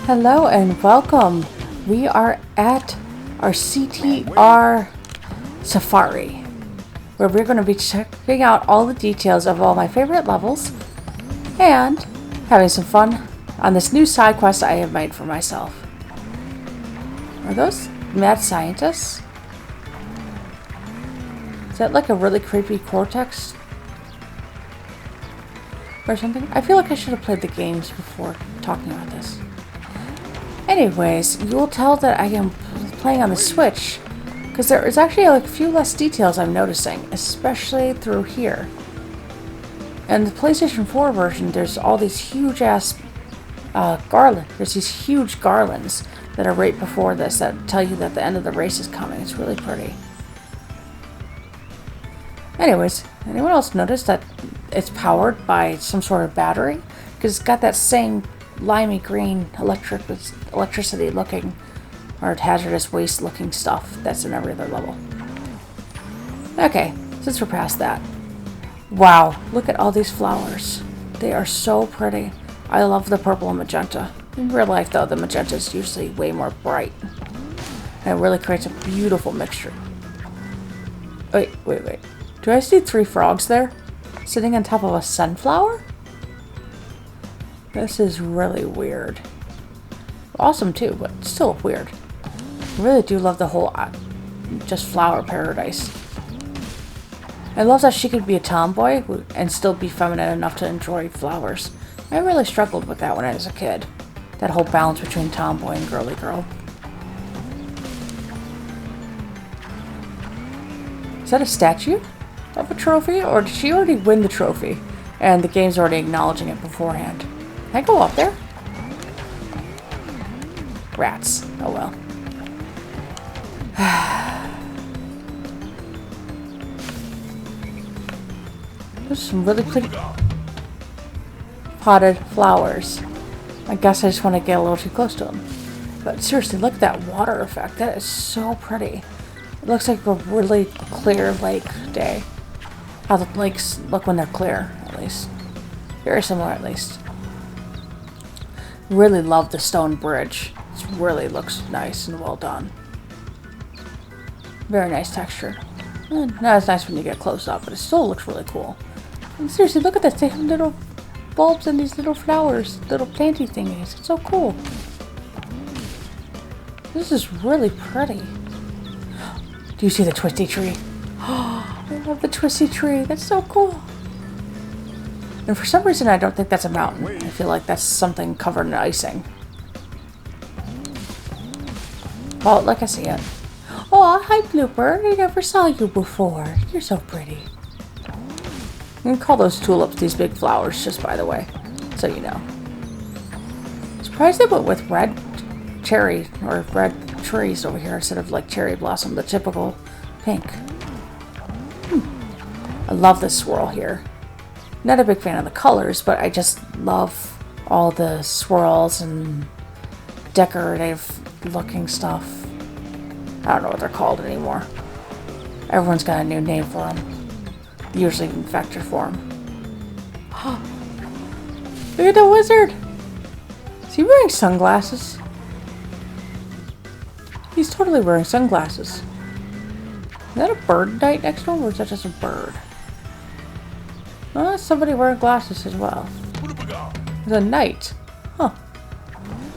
Hello and welcome. We are at our CTR safari, where we're going to be checking out all the details of all my favorite levels and having some fun on this new side quest I have made for myself. Are those mad scientists? Is that like a really creepy cortex or something? I feel like I should have played the games before talking about this. Anyways, you will tell that I am playing on the Switch because there is actually like a few less details I'm noticing, especially through here. And the PlayStation 4 version, there's all these huge ass garland. There's these huge garlands that are right before this that tell you that the end of the race is coming. It's really pretty. Anyways, anyone else notice that it's powered by some sort of battery? Because it's got that same limey green electricity looking or hazardous waste looking stuff that's in every other level. Okay, since we're past that. Wow, look at all these flowers. They are so pretty. I love the purple and magenta. In real life though, the magenta is usually way more bright. And it really creates a beautiful mixture. Wait. Do I see 3 frogs there? Sitting on top of a sunflower? This is really weird. Awesome too, but still weird. I really do love the whole just flower paradise. I love that she could be a tomboy and still be feminine enough to enjoy flowers. I really struggled with that when I was a kid. That whole balance between tomboy and girly girl. Is that a statue of a trophy? Or did she already win the trophy and the game's already acknowledging it beforehand? Can I go up there? Rats. Oh well. There's some really pretty potted flowers. I guess I just want to get a little too close to them. But seriously, look at that water effect. That is so pretty. It looks like a really clear lake day. How the lakes look when they're clear, at least. Very similar, at least. Really love the stone bridge. It really looks nice and well done. Very nice texture. Not as nice when you get close up, but it still looks really cool. And seriously, look at this. They have little bulbs and these little flowers, little planty thingies. It's so cool. This is really pretty. Do you see the twisty tree? Oh, I love the twisty tree. That's so cool. And for some reason, I don't think that's a mountain. I feel like that's something covered in icing. Oh, look, I see it. Oh, hi, Blooper. I never saw you before. You're so pretty. You can call those tulips these big flowers, just by the way, so you know. Surprised they went with red cherry or red trees over here instead of like cherry blossom, the typical pink. I love this swirl here. Not a big fan of the colors, but I just love all the swirls and decorative looking stuff. I don't know what they're called anymore. Everyone's got a new name for them. Usually in vector form. Look at the wizard! Is he wearing sunglasses? He's totally wearing sunglasses. Is that a bird night next to him, or is that just a bird? Oh, that's somebody wearing glasses as well. It's a knight. Huh.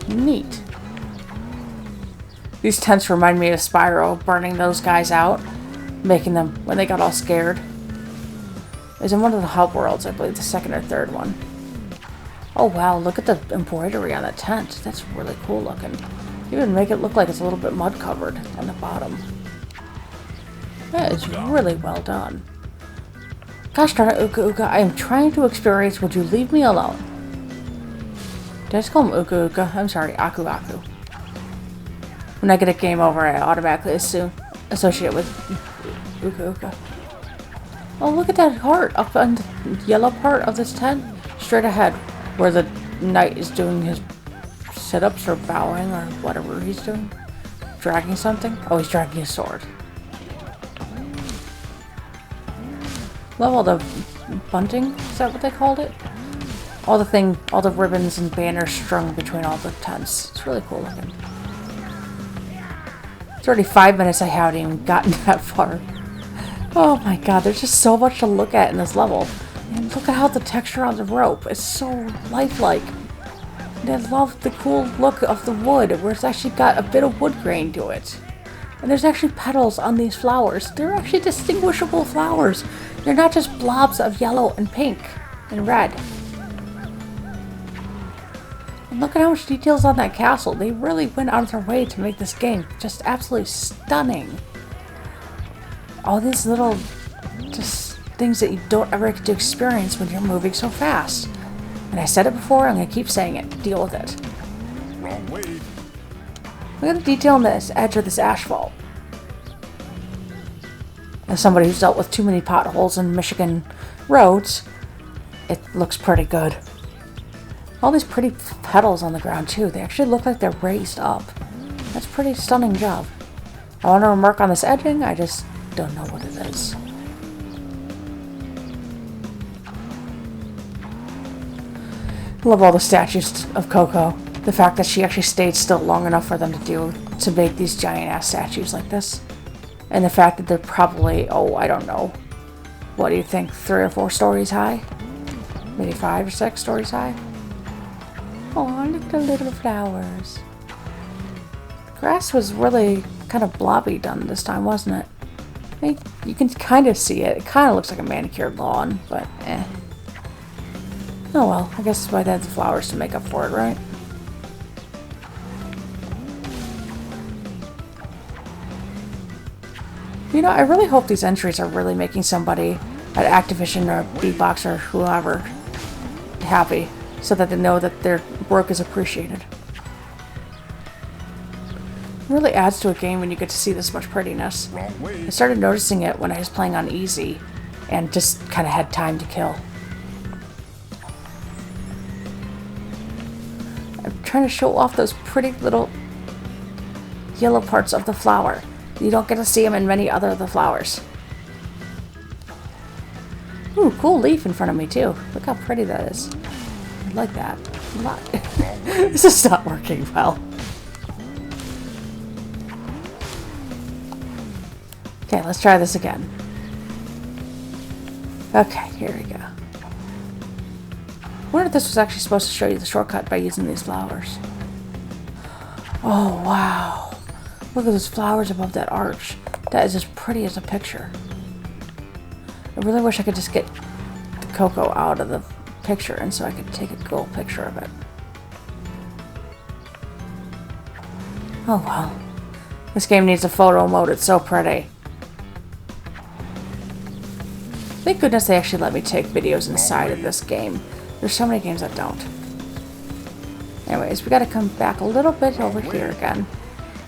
Neat. These tents remind me of Spyro burning those guys out. Making them when they got all scared. It was in one of the hub worlds, I believe the 2nd or 3rd one. Oh wow, look at the embroidery on the tent. That's really cool looking. Even make it look like it's a little bit mud covered on the bottom. That is really well done. Gosh darn it, Uka Uka, I am trying to experience. Would you leave me alone? Did I just call him Uka Uka? I'm sorry, Aku Aku. When I get a game over, I automatically associate it with Uka Uka. Oh, look at that heart up on the yellow part of this tent. Straight ahead, where the knight is doing his sit-ups or bowing or whatever he's doing. Dragging something? Oh, he's dragging his sword. Love all the bunting? Is that what they called it? all the ribbons and banners strung between all the tents. It's really cool looking. It's already 5 minutes. I haven't even gotten that far. Oh my god, there's just so much to look at in this level. And look at how the texture on the rope is so lifelike. And I love the cool look of the wood, where it's actually got a bit of wood grain to it. And there's actually petals on these flowers. They're actually distinguishable flowers. They're not just blobs of yellow and pink and red. And look at how much details on that castle. They really went out of their way to make this game just absolutely stunning. All these little just things that you don't ever get to experience when you're moving so fast. And I said it before, I'm going to keep saying it. Deal with it. Wrong way. Look at the detail on this edge of this asphalt. As somebody who's dealt with too many potholes in Michigan roads, it looks pretty good. All these pretty petals on the ground too. They actually look like they're raised up. That's a pretty stunning job. I want to remark on this edging, I just don't know what it is. Love all the statues of Coco. The fact that she actually stayed still long enough for them to make these giant ass statues like this. And the fact that they're probably, oh, I don't know. What do you think? 3 or 4 stories high? Maybe 5 or 6 stories high? Oh, look at the little flowers. Grass was really kind of blobby done this time, wasn't it? I mean, you can kind of see it. It kind of looks like a manicured lawn, but eh. Oh well, I guess that's why they had the flowers to make up for it, right? You know, I really hope these entries are really making somebody at Activison or Beenox or whoever happy, so that they know that their work is appreciated. It really adds to a game when you get to see this much prettiness. Wrong way. I started noticing it when I was playing on easy and just kind of had time to kill. I'm trying to show off those pretty little yellow parts of the flower. You don't get to see them in many other of the flowers. Ooh, cool leaf in front of me too. Look how pretty that is. I like that a lot. This is not working well. Okay, let's try this again. Okay, here we go. I wonder if this was actually supposed to show you the shortcut by using these flowers. Oh, wow. Look at those flowers above that arch. That is as pretty as a picture. I really wish I could just get the Coco out of the picture and so I could take a cool picture of it. Oh, wow. This game needs a photo mode. It's so pretty. Thank goodness they actually let me take videos inside of this game. There's so many games that don't. Anyways, we gotta come back a little bit over here again.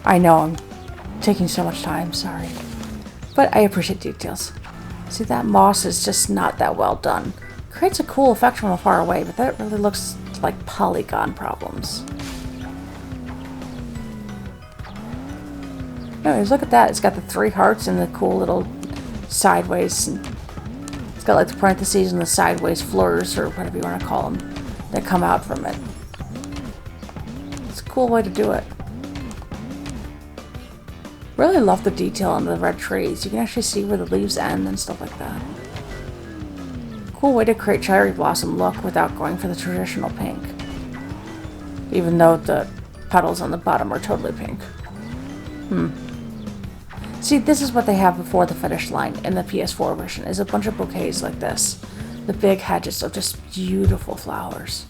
I know I'm taking so much time, sorry. But I appreciate details. See, that moss is just not that well done. Creates a cool effect from far away, but that really looks like polygon problems. Anyways, look at that. It's got the 3 hearts and the cool little sideways. It's got like the parentheses and the sideways fleurs, or whatever you want to call them, that come out from it. It's a cool way to do it. Really love the detail on the red trees. You can actually see where the leaves end and stuff like that. Cool way to create cherry blossom look without going for the traditional pink. Even though the petals on the bottom are totally pink. See, this is what they have before the finish line in the PS4 version, is a bunch of bouquets like this. The big hedges of just beautiful flowers.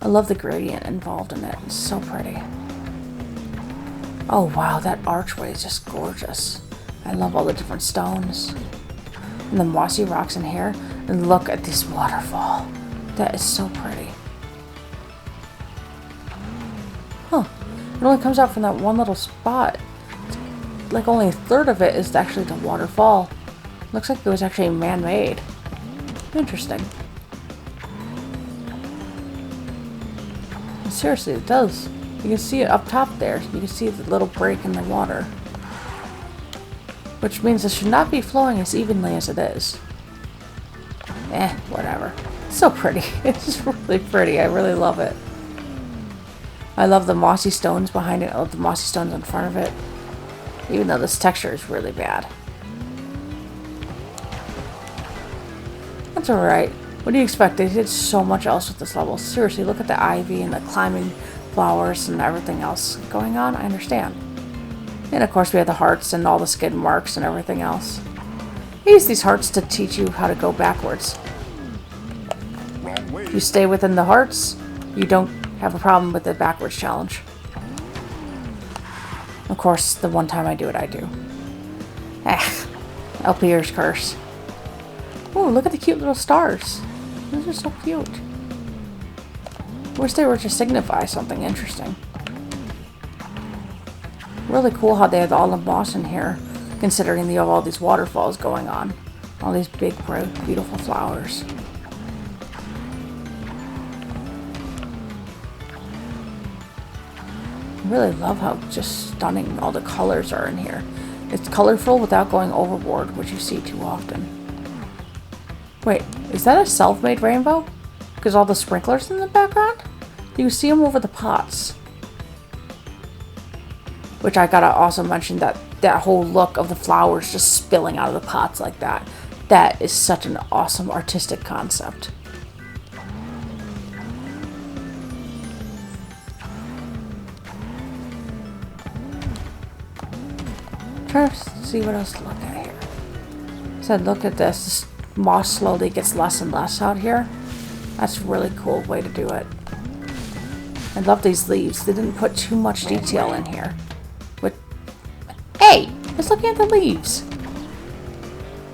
I love the gradient involved in it. It's so pretty. Oh wow, that archway is just gorgeous. I love all the different stones. And the mossy rocks in here. And look at this waterfall. That is so pretty. Huh. It only comes out from that one little spot. Like only 1/3 of it is actually the waterfall. Looks like it was actually man-made. Interesting. And seriously, it does. You can see it up top there. You can see the little break in the water. Which means it should not be flowing as evenly as it is. Whatever. So pretty. It's just really pretty. I really love it. I love the mossy stones behind it. Oh, the mossy stones in front of it. Even though this texture is really bad. That's alright. What do you expect? They did so much else with this level. Seriously, look at the ivy and the climbing flowers and everything else going on. I understand. And of course we have the hearts and all the skid marks and everything else. I use these hearts to teach you how to go backwards. If you stay within the hearts, you don't have a problem with the backwards challenge. Of course, the one time I do it, I do. LPR's curse. Oh, look at the cute little stars. Those are so cute. Wish they were to signify something interesting. Really cool how they have all the moss in here, considering they have all these waterfalls going on. All these big, bright, beautiful flowers. I really love how just stunning all the colors are in here. It's colorful without going overboard, which you see too often. Wait, is that a self-made rainbow? Because all the sprinklers in the background? You see them over the pots. Which I gotta also mention that whole look of the flowers just spilling out of the pots like that. That is such an awesome artistic concept. Try to see what else to look at here. Said, look at this. This moss slowly gets less and less out here. That's a really cool way to do it. I love these leaves. They didn't put too much detail in here. But hey, let's look at the leaves.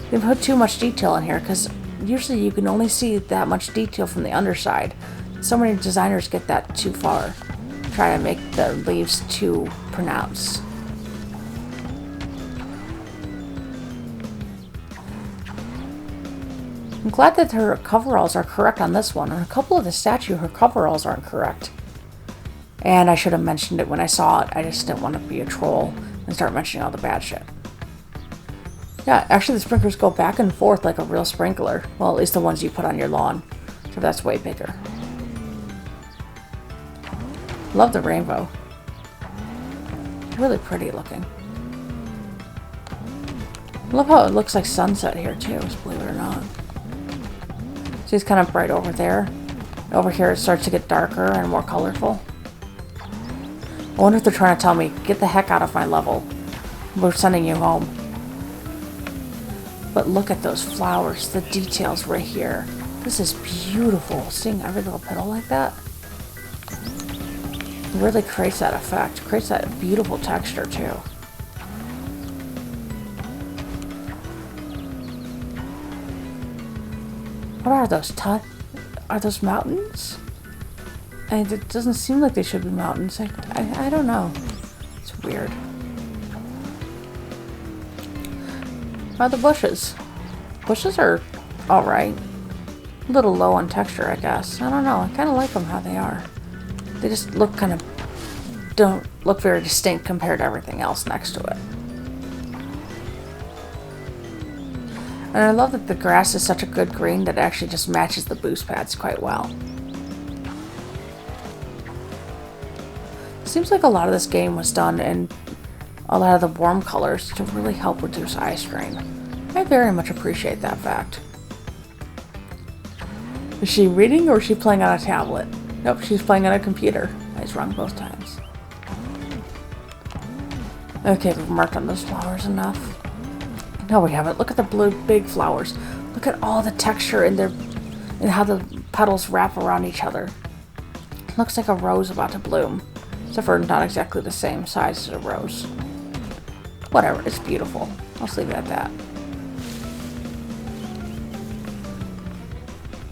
They put too much detail in here because usually you can only see that much detail from the underside. So many designers get that too far. Try to make the leaves too pronounced. I'm glad that her coveralls are correct on this one. On a couple of the statue, her coveralls aren't correct. And I should have mentioned it when I saw it. I just didn't want to be a troll and start mentioning all the bad shit. Yeah, actually the sprinklers go back and forth like a real sprinkler. Well, at least the ones you put on your lawn. So that's way bigger. Love the rainbow. Really pretty looking. Love how it looks like sunset here too, believe it or not. See, it's kind of bright over there. Over here it starts to get darker and more colorful. I wonder if they're trying to tell me, get the heck out of my level. We're sending you home. But look at those flowers, the details right here. This is beautiful. Seeing every little petal like that. It really creates that effect. Creates that beautiful texture too. What are those? Are those mountains? And it doesn't seem like they should be mountains. I don't know. It's weird. How are the bushes? Bushes are alright. A little low on texture, I guess. I don't know. I kind of like them how they are. They just look kind of... don't look very distinct compared to everything else next to it. And I love that the grass is such a good green that it actually just matches the boost pads quite well. Seems like a lot of this game was done in a lot of the warm colors to really help reduce eye strain. I very much appreciate that fact. Is she reading or is she playing on a tablet? Nope, she's playing on a computer. I was wrong both times. Okay, we've marked on those flowers enough. No, we haven't. Look at the blue big flowers. Look at all the texture in their and how the petals wrap around each other. It looks like a rose about to bloom. Except for not exactly the same size as a rose. Whatever, it's beautiful. I'll just leave it at that.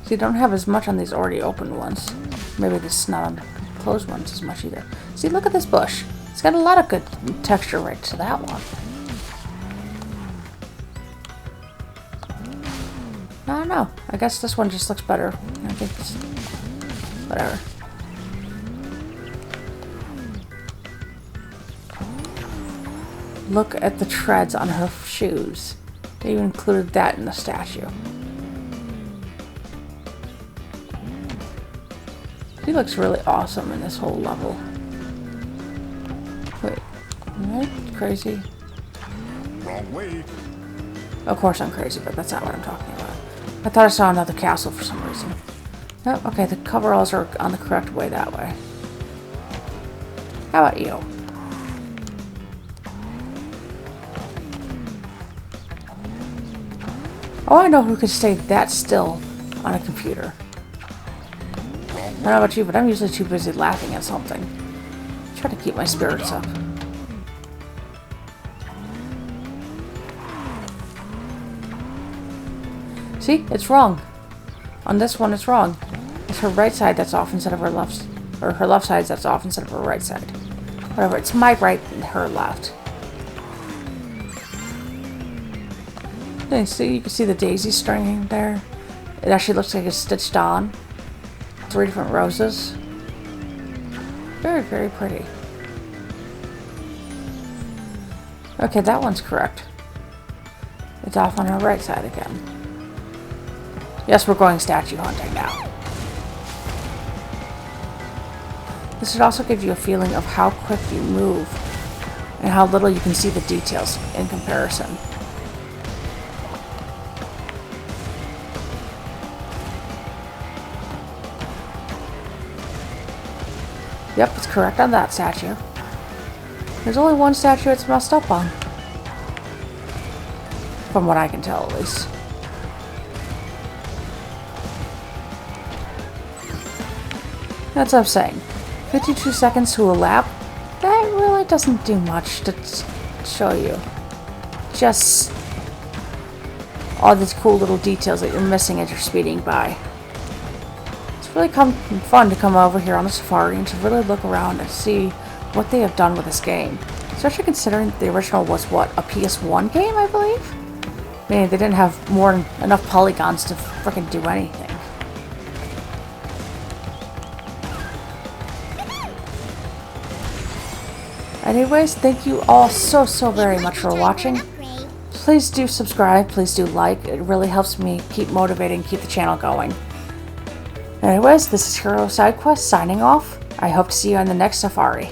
So you don't have as much on these already opened ones. Maybe this is not on the closed ones as much either. See, look at this bush. It's got a lot of good texture right to that one. I don't know. I guess this one just looks better. I think it's... whatever. Look at the treads on her shoes. They even included that in the statue. He looks really awesome in this whole level. Wait, am I crazy? Wrong way. Of course I'm crazy, but that's not what I'm talking about. I thought I saw another castle for some reason. Nope, okay, the coveralls are on the correct way that way. How about you? Oh, I know who could stay that still on a computer. I don't know about you, but I'm usually too busy laughing at something. Try to keep my spirits up. See? It's wrong. On this one, it's wrong. It's her right side that's off instead of her left. Or her left side that's off instead of her right side. Whatever, it's my right and her left. See, you can see the daisy string there. It actually looks like it's stitched on. 3 different roses. Very, very pretty. Okay, that one's correct. It's off on her right side again. Yes, we're going statue hunting now. This should also give you a feeling of how quick you move and how little you can see the details in comparison. Yep, it's correct on that statue. There's only one statue it's messed up on. From what I can tell, at least. That's what I'm saying. 52 seconds to a lap? That really doesn't do much to show you. Just all these cool little details that you're missing as you're speeding by. It's really fun to come over here on the safari and to really look around and see what they have done with this game. Especially considering the original was, what, a PS1 game, I believe? I mean, they didn't have enough polygons to frickin' do anything. Anyways, thank you all so very much for watching. Please do subscribe, please do like. It really helps me keep motivating, keep the channel going. Anyways, this is Hero Side Quest signing off. I hope to see you on the next safari.